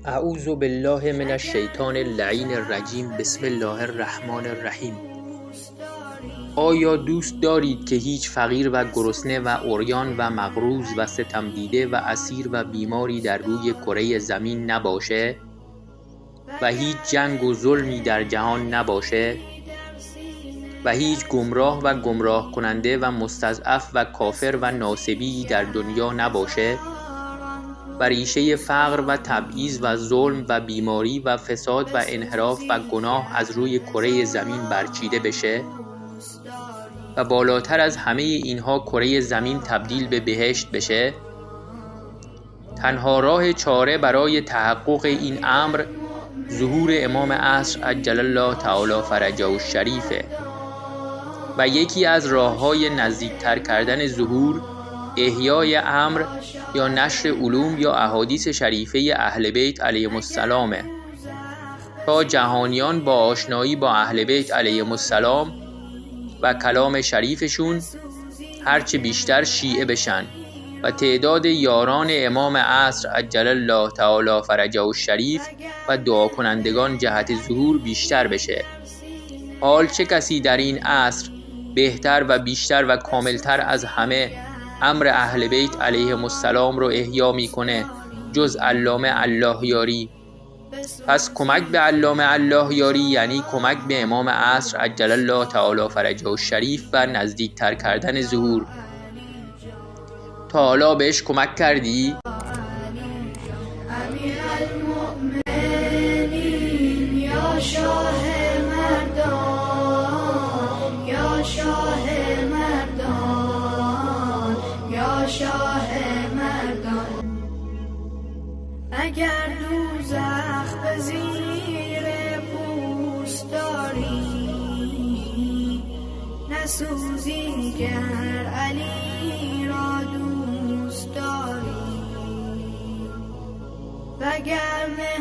اعوذ بالله من الشیطان اللعین الرجیم. بسم الله الرحمن الرحیم. آیا دوست دارید که هیچ فقیر و گرسنه و عریان و مقروض و ستم دیده و اسیر و بیماری در روی کره زمین نباشه و هیچ جنگ و ظلمی در جهان نباشه و هیچ گمراه و گمراه کننده و مستضعف و کافر و ناصبی در دنیا نباشه و ریشه فقر و تبعیض و ظلم و بیماری و فساد و انحراف و گناه از روی کره زمین برچیده بشه و بالاتر از همه اینها کره زمین تبدیل به بهشت بشه؟ تنها راه چاره برای تحقق این امر ظهور امام عصر عجل الله تعالی فرجه الشریفه و یکی از راه‌های نزدیکتر کردن ظهور احیای امر یا نشر علوم یا احادیث شریفه اهل بیت علیهم السلامه تا جهانیان با آشنایی با اهل بیت علیهم السلام و کلام شریفشون هرچه بیشتر شیعه بشن و تعداد یاران امام عصر عجل الله تعالی فرجه الشریف و دعا کنندگان جهت ظهور بیشتر بشه. حال چه کسی در این عصر بهتر و بیشتر و کاملتر از همه امر اهل بیت علیهم السلام رو احیا میکنه جز علامه الله یاری؟ پس کمک به علامه الله یاری یعنی کمک به امام عصر عجل الله تعالی فرجه الشریف و نزدیکتر کردن ظهور. تا حالا بهش کمک کردی؟ اگر دوزخ به زیر پوست داری نسوزی گر علی را دوست داری وگرنه